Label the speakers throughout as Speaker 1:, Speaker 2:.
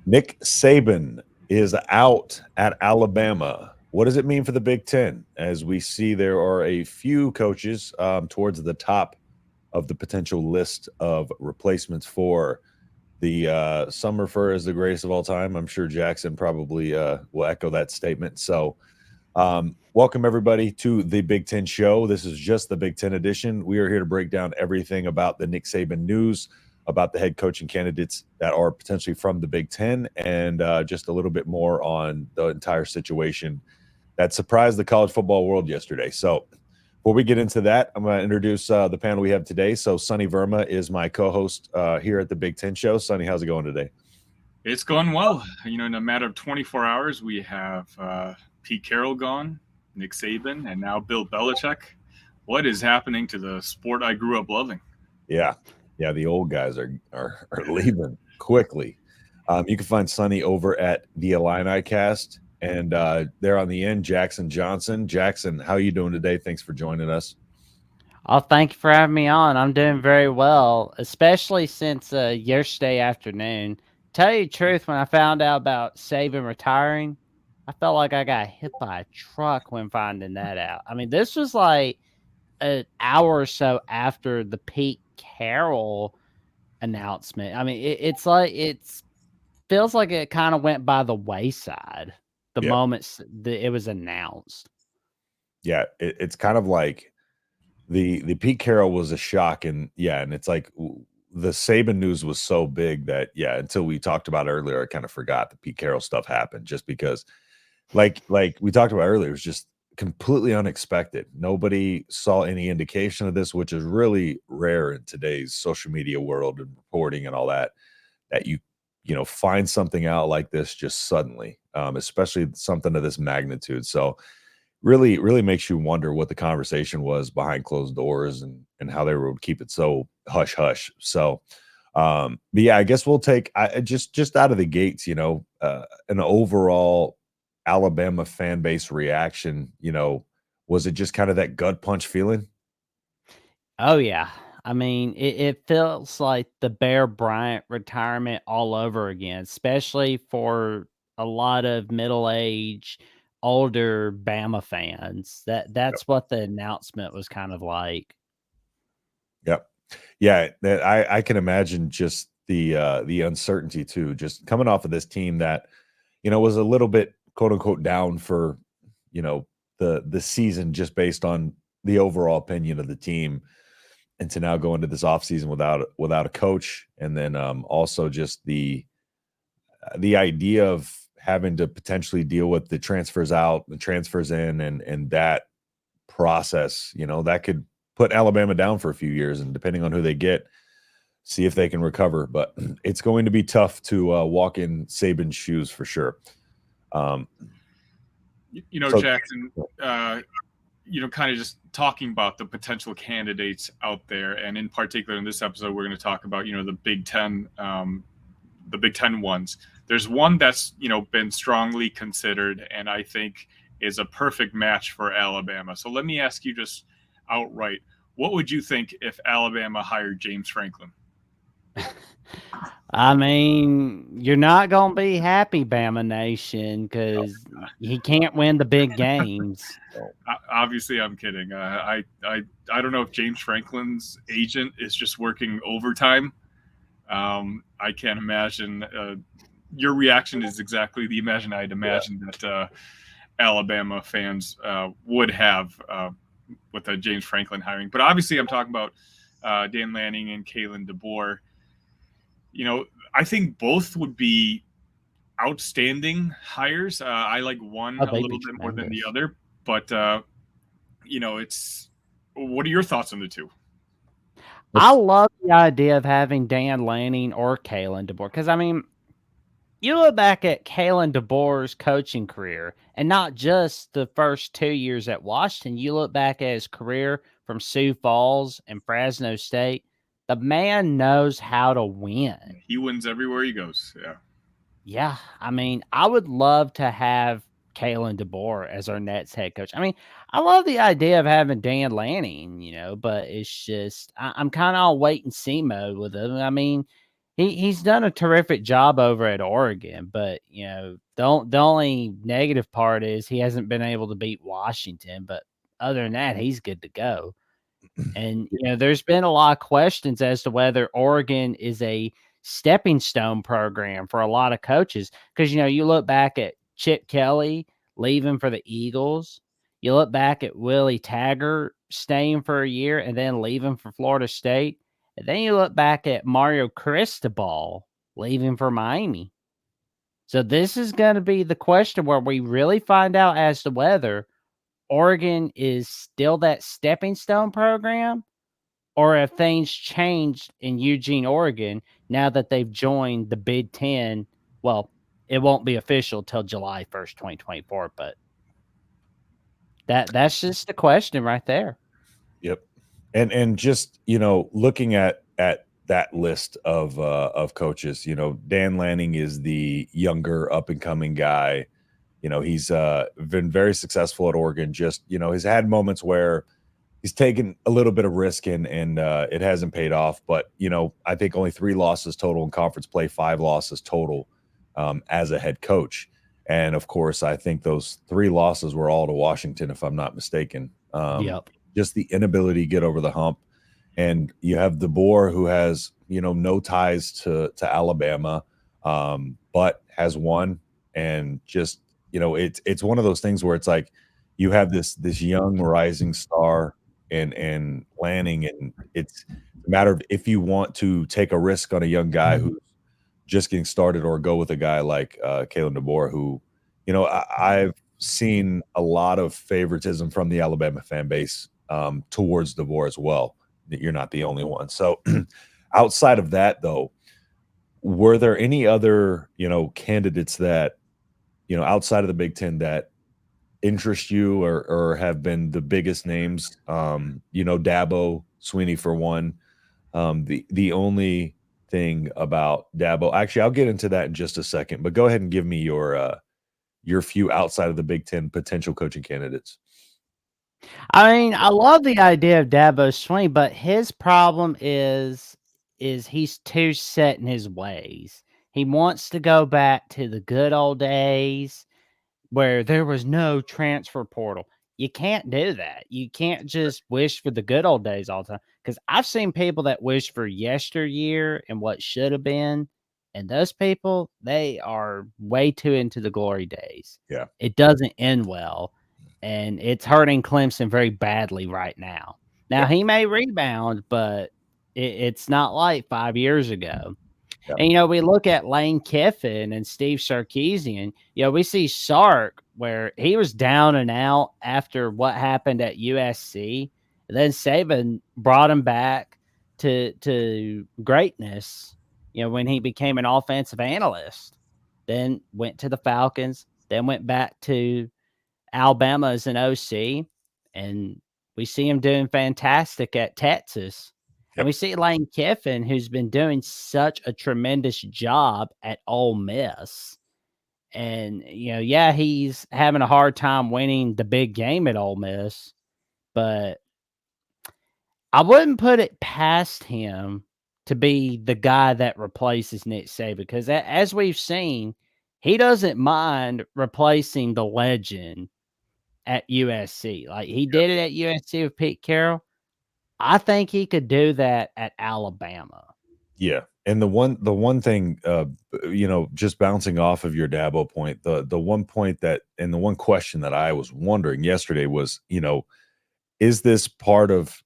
Speaker 1: Nick Saban is out at Alabama. What does it mean for the Big Ten? As we see, there are a few coaches towards the top of the potential list of replacements for the some refer as the greatest of all time. I'm sure Jackson probably will echo that statement. So, welcome everybody to the Big Ten Show. This is just the Big Ten edition. We are here to break down everything about the Nick Saban news, about the head coaching candidates that are potentially from the Big Ten, and just a little bit more on the entire situation that surprised the college football world yesterday. So, before we get into that, I'm going to introduce the panel we have today. So, Sonny Verma is my co-host here at the Big Ten Show. Sonny, how's it going today?
Speaker 2: It's gone well. In a matter of 24 hours, we have Pete Carroll gone, Nick Saban, and now Bill Belichick. What is happening to the sport I grew up loving?
Speaker 1: Yeah, the old guys are leaving quickly. You can find Sonny over at the Illini Cast, and there on the end, Jackson Johnson. Jackson, how you doing today? Thanks for joining us.
Speaker 3: Oh, thank you for having me on. I'm doing very well, especially since yesterday afternoon. Tell you the truth, when I found out about Saban retiring, I felt like I got hit by a truck when finding that out. I mean, this was like an hour or so after the Pete Carroll announcement. I mean, it's like feels like it kind of went by the wayside the
Speaker 1: Yeah,
Speaker 3: moment it was announced.
Speaker 1: yeah, it's kind of like the Pete Carroll was a shock, and and it's like the Saban news was so big that until we talked about earlier, I kind of forgot the Pete Carroll stuff happened just because, like we talked about earlier, it was just completely unexpected. Nobody saw any indication of this, which is really rare in today's social media world and reporting and all that. That you find something out like this just suddenly, especially something of this magnitude. So really makes you wonder what the conversation was behind closed doors and how they would keep it so hush hush. So but yeah, I guess we'll take just out of the gates, an overall Alabama fan base reaction. Was it just kind of that gut punch feeling?
Speaker 3: Oh yeah. I mean, it feels like the Bear Bryant retirement all over again, especially for a lot of middle-aged, older Bama fans.
Speaker 1: Yep.
Speaker 3: That's what the announcement was kind of like.
Speaker 1: Yep. Yeah, that I can imagine just the uncertainty too, just coming off of this team that, was a little bit quote unquote down for, you know, the season just based on the overall opinion of the team. And to now go into this offseason without a coach, and then also just the idea of having to potentially deal with the transfers out, the transfers in, and that process, that could put Alabama down for a few years, and depending on who they get, see if they can recover. But it's going to be tough to walk in Saban's shoes for sure. Um, so
Speaker 2: Jackson, kind of just talking about the potential candidates out there, and in particular in this episode, we're going to talk about the Big Ten ones. There's one that's been strongly considered, and I think is a perfect match for Alabama. So let me ask you just outright, what would you think if Alabama hired James Franklin?
Speaker 3: I mean, you're not gonna be happy, Bama Nation, because he can't win the big games.
Speaker 2: Obviously, I'm kidding. I don't know if James Franklin's agent is just working overtime. I can't imagine. Your reaction is exactly the I'd imagine that Alabama fans would have with a James Franklin hiring. But obviously, I'm talking about Dan Lanning and Kalen DeBoer. I think both would be outstanding hires. I like one
Speaker 3: Oh,
Speaker 2: a
Speaker 3: they'd
Speaker 2: little
Speaker 3: be
Speaker 2: bit more than the
Speaker 3: tremendous.
Speaker 2: other, but it's. What are your thoughts on the two?
Speaker 3: I love the idea of having Dan Lanning or Kalen DeBoer because, I mean, you look back at Kalen DeBoer's coaching career, and not just the first 2 years at Washington. You look back at his career from Sioux Falls and Fresno State. The man knows how to win.
Speaker 2: He wins everywhere he goes. Yeah.
Speaker 3: Yeah, I mean, I would love to have Kalen DeBoer as our Nets head coach. I mean, I love the idea of having Dan Lanning, but it's just I'm kind of on wait and see mode with him. I mean, He's done a terrific job over at Oregon, but the only negative part is he hasn't been able to beat Washington. But other than that, he's good to go. And there's been a lot of questions as to whether Oregon is a stepping stone program for a lot of coaches. Because you look back at Chip Kelly leaving for the Eagles, you look back at Willie Taggart staying for a year and then leaving for Florida State, and then you look back at Mario Cristobal leaving for Miami. So this is going to be the question where we really find out as to whether Oregon is still that stepping stone program, or if things changed in Eugene, Oregon, now that they've joined the Big Ten. Well, it won't be official till July 1st, 2024, but that's just the question right there.
Speaker 1: Yep. And just, looking at that list of coaches, Dan Lanning is the younger up and coming guy. He's been very successful at Oregon. Just, he's had moments where he's taken a little bit of risk and it hasn't paid off. But, I think only 3 losses total in conference play, 5 losses total as a head coach. And of course, I think those 3 losses were all to Washington, if I'm not mistaken.
Speaker 3: Yep.
Speaker 1: Just the inability to get over the hump. And you have DeBoer, who has, no ties to Alabama, but has won. And just, it's one of those things where it's like you have this young rising star and Lanning, and it's a matter of if you want to take a risk on a young guy who's just getting started, or go with a guy like Kalen DeBoer, who, I've seen a lot of favoritism from the Alabama fan base towards DeBoer as well. You're not the only one. So outside of that, though, were there any other, candidates that, outside of the Big Ten that interest you or have been the biggest names? Dabo Sweeney for one. The only thing about Dabo, actually, I'll get into that in just a second, but go ahead and give me your few outside of the Big Ten potential coaching candidates.
Speaker 3: I mean, I love the idea of Dabo Sweeney, but his problem is he's too set in his ways. He wants to go back to the good old days where there was no transfer portal. You can't do that. You can't just wish for the good old days all the time. Because I've seen people that wish for yesteryear and what should have been. And those people, they are way too into the glory days.
Speaker 1: Yeah.
Speaker 3: It doesn't end well. And it's hurting Clemson very badly right now. Now, he may rebound, but it's not like 5 years ago.
Speaker 1: Yeah.
Speaker 3: And, we look at Lane Kiffin and Steve Sarkisian. We see Sark where he was down and out after what happened at USC. And then Saban brought him back to greatness, when he became an offensive analyst. Then went to the Falcons, then went back to Alabama as an OC. And we see him doing fantastic at Texas. And we see Lane Kiffin, who's been doing such a tremendous job at Ole Miss. And, he's having a hard time winning the big game at Ole Miss. But I wouldn't put it past him to be the guy that replaces Nick Saban. Because as we've seen, he doesn't mind replacing the legend at USC. Like he did it at USC with Pete Carroll. I think he could do that at Alabama.
Speaker 1: Yeah. And the one thing, just bouncing off of your Dabo point, the one point that, and the one question that I was wondering yesterday was, is this part of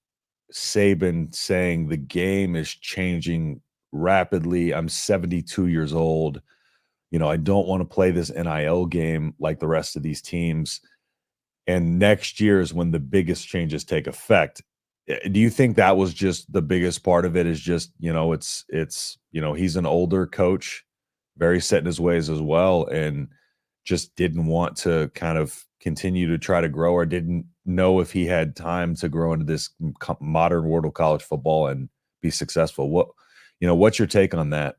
Speaker 1: Saban saying the game is changing rapidly? I'm 72 years old. I don't want to play this NIL game like the rest of these teams. And next year is when the biggest changes take effect. Do you think that was just the biggest part of it? Is just, it's he's an older coach, very set in his ways as well, and just didn't want to kind of continue to try to grow, or didn't know if he had time to grow into this modern world of college football and be successful. What's your take on that?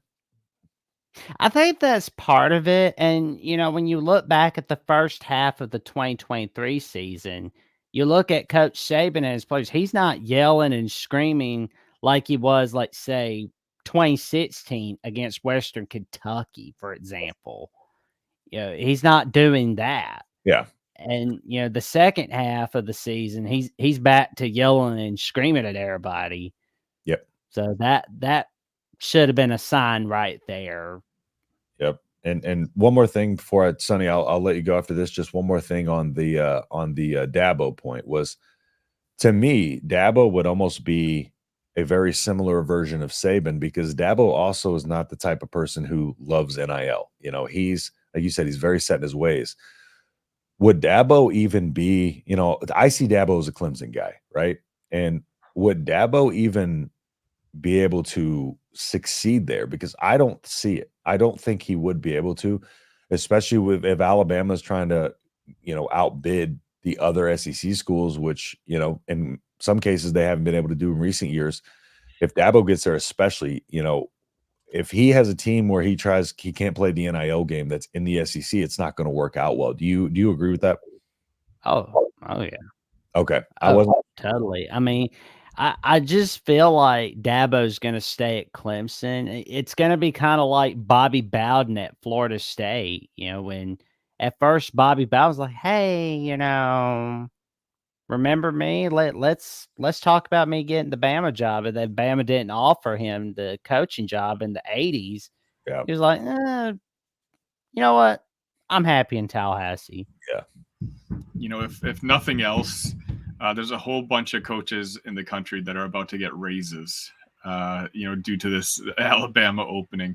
Speaker 3: I think that's part of it. And, when you look back at the first half of the 2023 season, you look at Coach Saban and his players, he's not yelling and screaming like he was, like, say, 2016 against Western Kentucky, for example. He's not doing that.
Speaker 1: Yeah.
Speaker 3: And the second half of the season, he's back to yelling and screaming at everybody.
Speaker 1: Yep.
Speaker 3: So that should have been a sign right there.
Speaker 1: Yep. And one more thing before Sonny, I'll let you go after this. Just one more thing on the Dabo point was, to me, Dabo would almost be a very similar version of Saban, because Dabo also is not the type of person who loves NIL. He's, like you said, he's very set in his ways. Would Dabo even be, I see Dabo as a Clemson guy, right? And would Dabo even be able to succeed there? Because I don't see it. I don't think he would be able to, especially if Alabama's trying to, outbid the other SEC schools, which, in some cases they haven't been able to do in recent years. If Dabo gets there, especially, if he has a team where he can't play the NIL game that's in the SEC, it's not going to work out well. Do you agree with that?
Speaker 3: Oh yeah.
Speaker 1: Okay. I wasn't
Speaker 3: totally. I mean, I just feel like Dabo's going to stay at Clemson. It's going to be kind of like Bobby Bowden at Florida State. When at first Bobby Bowden was like, "Hey, remember me? Let's talk about me getting the Bama job," and then Bama didn't offer him the coaching job in the 80s.
Speaker 1: Yeah.
Speaker 3: He was like, you know what? I'm happy in Tallahassee.
Speaker 1: Yeah.
Speaker 2: If nothing else, there's a whole bunch of coaches in the country that are about to get raises, due to this Alabama opening.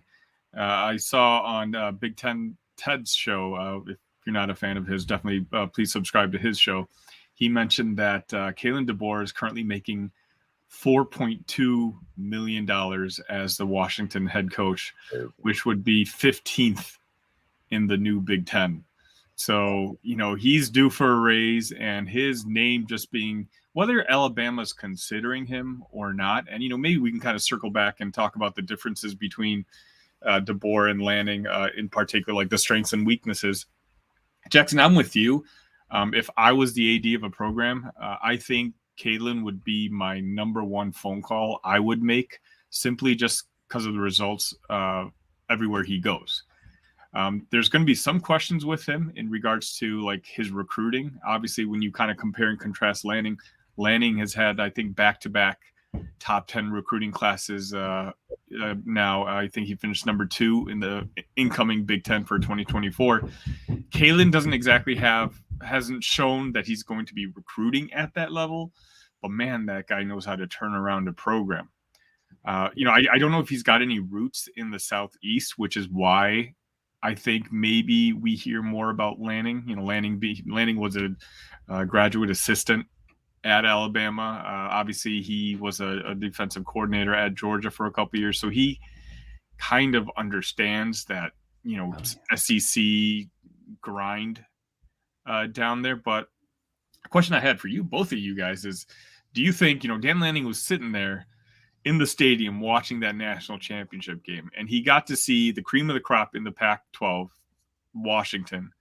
Speaker 2: I saw on Big Ten Ted's show, if you're not a fan of his, definitely please subscribe to his show. He mentioned that Kalen DeBoer is currently making $4.2 million as the Washington head coach, which would be 15th in the new Big Ten. So, he's due for a raise, and his name just being, whether Alabama's considering him or not, and, maybe we can kind of circle back and talk about the differences between DeBoer and Lanning, in particular, like the strengths and weaknesses. Jackson, I'm with you. If I was the AD of a program, I think Kalen would be my number one phone call I would make, simply just because of the results everywhere he goes. There's going to be some questions with him in regards to like his recruiting. Obviously, when you kind of compare and contrast Lanning has had, I think, back-to-back top 10 recruiting classes. Now, I think he finished number 2 in the incoming Big Ten for 2024. Kalen hasn't shown that he's going to be recruiting at that level, but man, that guy knows how to turn around a program. I don't know if he's got any roots in the Southeast, which is why I think maybe we hear more about Lanning. Lanning was a graduate assistant at Alabama. Obviously, he was a defensive coordinator at Georgia for a couple of years, so he kind of understands that SEC grind down there. But a question I had for you, both of you guys, is: do you think Dan Lanning was sitting there in the stadium watching that national championship game, and he got to see the cream of the crop in the Pac-12, Washington,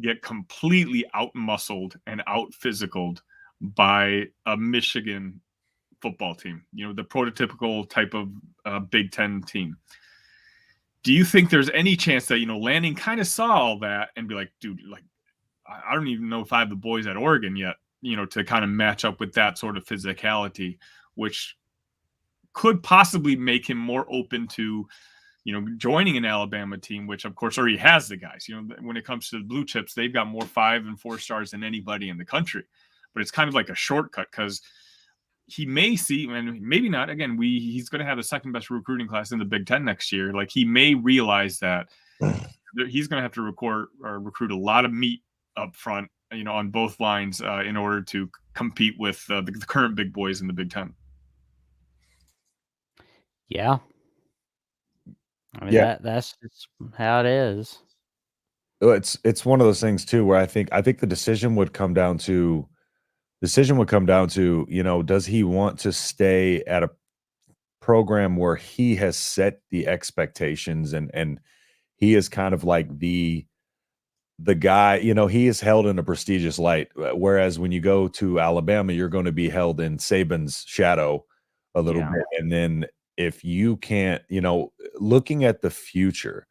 Speaker 2: get completely out-muscled and out-physicaled by a Michigan football team, the prototypical type of Big Ten team? Do you think there's any chance that, Lanning kind of saw all that and be like, dude, like, I don't even know if I have the boys at Oregon yet, to kind of match up with that sort of physicality, which could possibly make him more open to, joining an Alabama team, which of course already has the guys. When it comes to the blue chips, they've got more 5 and 4 stars than anybody in the country. But it's kind of like a shortcut, because he may see, and maybe not. Again, he's going to have the second best recruiting class in the Big Ten next year. Like, he may realize that he's going to have to recruit a lot of meat up front, on both lines, in order to compete with the current big boys in the Big Ten.
Speaker 3: Yeah. I mean, that's just how it is.
Speaker 1: It's one of those things too, where I think the decision would come down to, does he want to stay at a program where he has set the expectations, and he is kind of like the guy, he is held in a prestigious light. Whereas when you go to Alabama, you're going to be held in Saban's shadow a little bit. And then if you can't, looking at the future,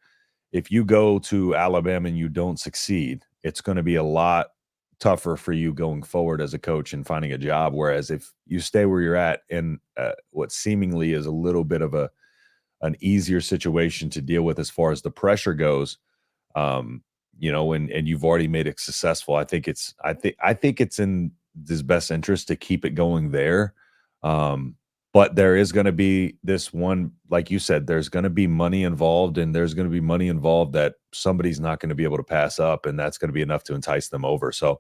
Speaker 1: if you go to Alabama and you don't succeed, it's going to be a lot tougher for you going forward as a coach and finding a job. Whereas if you stay where you're at in what seemingly is a little bit of an easier situation to deal with as far as the pressure goes, um, and you've already made it successful. I think it's in his best interest to keep it going there. Um, but there is going to be this one, like you said, there's going to be money involved, and there's going to be money involved that somebody's not going to be able to pass up, and that's going to be enough to entice them over. So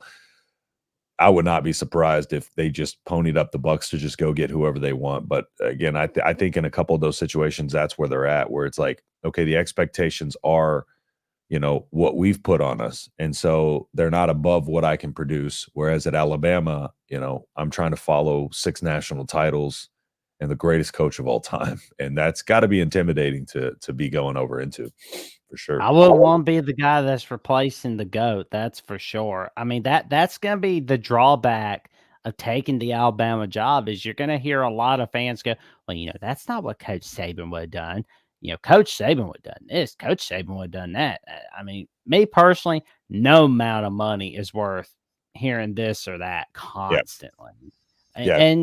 Speaker 1: I would not be surprised if they just ponied up the bucks to just go get whoever they want. But again, I think in a couple of those situations, that's where they're at, where it's like, okay, the expectations are, what we've put on us. And so they're not above what I can produce. Whereas at Alabama, I'm trying to follow 6 national titles and the greatest coach of all time. And that's got to be intimidating to be going over into, for sure.
Speaker 3: I wouldn't want to be the guy that's replacing the GOAT. That's for sure. I mean, that's going to be the drawback of taking the Alabama job is you're going to hear a lot of fans go, well, that's not what Coach Saban would have done. Coach Saban would have done this. Coach Saban would have done that. I mean, me personally, no amount of money is worth hearing this or that constantly.
Speaker 1: Yeah.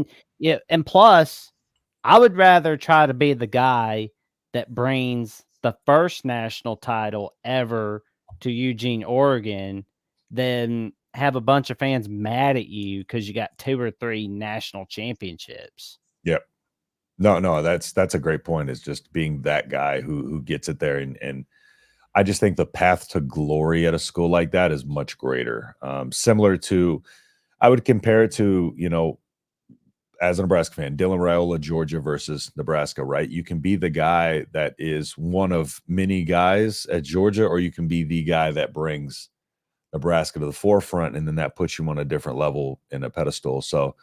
Speaker 3: And plus, I would rather try to be the guy that brings the first national title ever to Eugene, Oregon, than have a bunch of fans mad at you because you got 2 or 3 national championships.
Speaker 1: Yep. No, that's a great point, is just being that guy who gets it there. And I just think the path to glory at a school like that is much greater. Similar to, I would compare it to, as a Nebraska fan, Dylan Raiola, Georgia versus Nebraska, right? You can be the guy that is one of many guys at Georgia, or you can be the guy that brings Nebraska to the forefront, and then that puts you on a different level in a pedestal. So,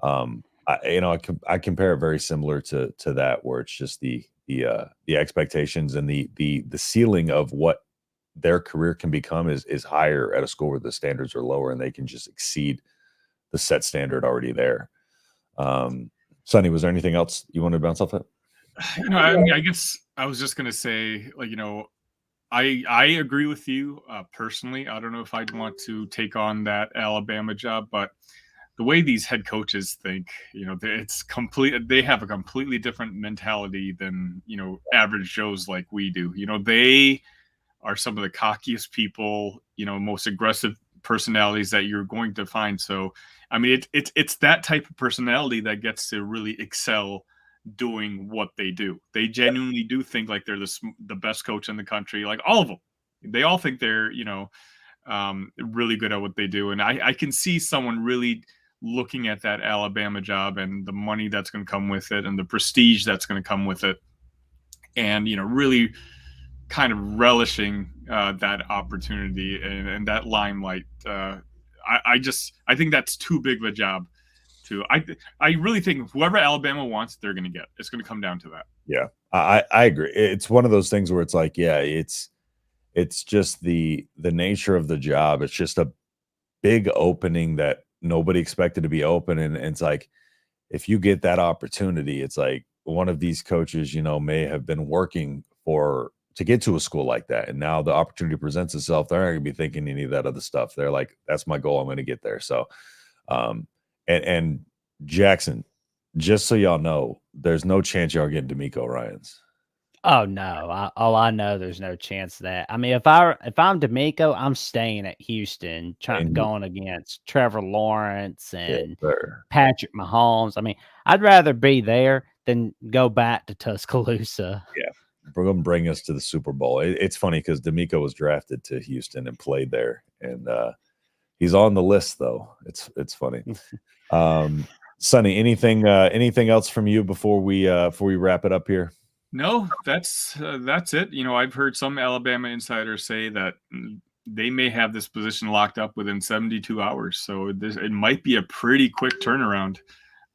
Speaker 1: I compare it very similar to that, where it's just the expectations and the ceiling of what their career can become is higher at a school where the standards are lower, and they can just exceed the set standard already there. Sonny, was there anything else you wanted to bounce off that?
Speaker 2: I mean, I guess I was just gonna say, like, I agree with you personally. I don't know if I'd want to take on that Alabama job, but the way these head coaches think, it's complete. They have a completely different mentality than average Joes like we do. They are some of the cockiest people, most aggressive personalities that you're going to find. So, I mean, it's that type of personality that gets to really excel doing what they do. They genuinely do think like they're the best coach in the country. Like all of them, they all think they're really good at what they do. And I can see someone really looking at that Alabama job and the money that's going to come with it and the prestige that's going to come with it, and really kind of relishing that opportunity and that limelight. I think that's too big of a job to. I really think whoever Alabama wants, they're going to get. It's going to come down to that.
Speaker 1: Yeah, I agree. It's one of those things where it's like, yeah, it's just the nature of the job. It's just a big opening that nobody expected to be open, and it's like, if you get that opportunity, it's like one of these coaches, may have been working to get to a school like that, and now the opportunity presents itself. They're not going to be thinking any of that other stuff. They're like, that's my goal. I'm going to get there. So, and Jackson, just so y'all know, there's no chance y'all getting D'Amico Ryans.
Speaker 3: Oh no! I know there's no chance of that. I mean, if I'm D'Amico, I'm staying at Houston, going against Trevor Lawrence and Patrick Mahomes. I mean, I'd rather be there than go back to Tuscaloosa.
Speaker 1: Yeah, we're gonna bring us to the Super Bowl. It's funny because D'Amico was drafted to Houston and played there, and he's on the list though. It's funny. Sonny, anything else from you before we wrap it up here?
Speaker 2: No, that's it. I've heard some Alabama insiders say that they may have this position locked up within 72 hours. So it might be a pretty quick turnaround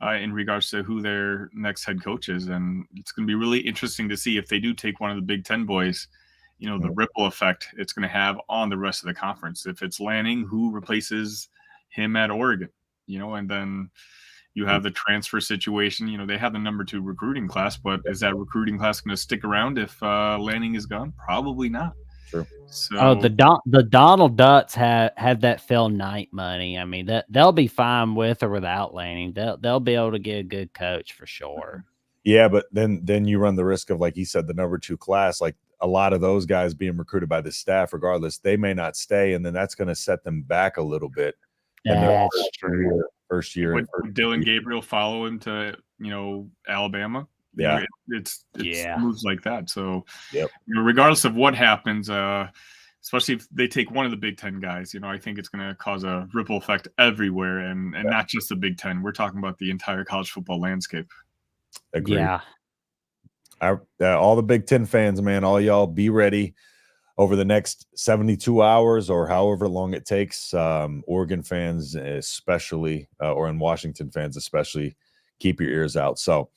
Speaker 2: in regards to who their next head coach is. And it's going to be really interesting to see if they do take one of the Big Ten boys, the ripple effect it's going to have on the rest of the conference. If it's Lanning, who replaces him at Oregon, and then You have the transfer situation. You know, they have the number 2 recruiting class, but is that recruiting class going to stick around if Lanning is gone? Probably not.
Speaker 1: True.
Speaker 2: So
Speaker 3: Oh, the Donald Dutts have that Phil Knight money. I mean, that they'll be fine with or without Lanning. They'll be able to get a good coach for sure.
Speaker 1: Yeah, but then you run the risk of, like he said, the number 2 class, like a lot of those guys being recruited by the staff, regardless, they may not stay, and then that's going to set them back a little bit. And
Speaker 3: That's true.
Speaker 1: first year.
Speaker 2: Would Dylan Gabriel follow him to, you know, Alabama? You
Speaker 1: Yeah.
Speaker 2: know, it's
Speaker 3: Yeah.
Speaker 2: moves like that. So,
Speaker 1: Yep.
Speaker 2: you know, regardless of what happens, especially if they take one of the Big Ten guys, you know, I think it's going to cause a ripple effect everywhere, and not just the Big Ten. We're talking about the entire college football landscape.
Speaker 1: Agreed.
Speaker 3: Yeah.
Speaker 1: All the Big Ten fans, man, all y'all be ready over the next 72 hours or however long it takes. Oregon fans, especially, or in Washington fans, especially, keep your ears out. So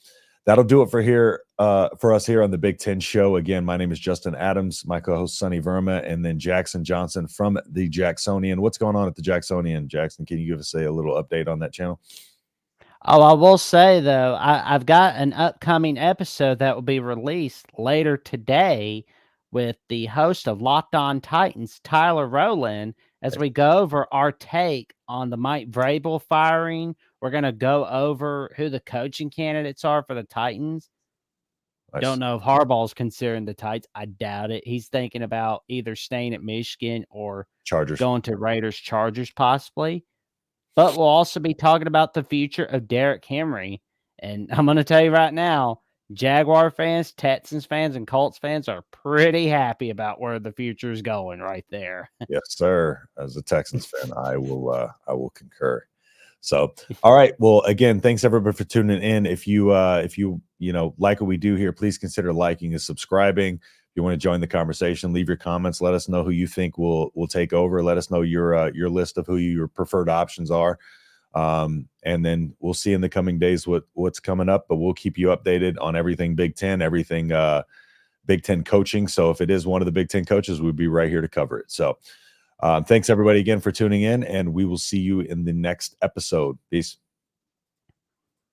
Speaker 1: that'll do it for us here on the Big Ten Show. Again, my name is Justin Adams, my co-host Sonny Verma, and then Jackson Johnson from the Jacksonian. What's going on at the Jacksonian, Jackson? Can you give us a little update on that channel?
Speaker 3: Oh, I will say though, I've got an upcoming episode that will be released later today with the host of Locked On Titans, Tyler Rowland, as we go over our take on the Mike Vrabel firing. We're going to go over who the coaching candidates are for the Titans.
Speaker 1: Nice.
Speaker 3: Don't know if Harbaugh's considering the Titans. I doubt it. He's thinking about either staying at Michigan or
Speaker 1: Chargers.
Speaker 3: going to Raiders, Chargers, possibly. But we'll also be talking about the future of Derrick Henry. And I'm going to tell you right now, Jaguar fans, Texans fans, and Colts fans are pretty happy about where the future is going right there.
Speaker 1: Yes, sir. As a Texans fan, I will concur. So, all right. Well, again, thanks everybody for tuning in. If you like what we do here, please consider liking and subscribing. If you want to join the conversation, leave your comments. Let us know who you think will take over. Let us know your list of who your preferred options are. And then we'll see in the coming days what's coming up, but we'll keep you updated on everything Big Ten, everything Big Ten coaching. So if it is one of the Big Ten coaches, we'll be right here to cover it. So thanks everybody again for tuning in, and we will see you in the next episode. Peace.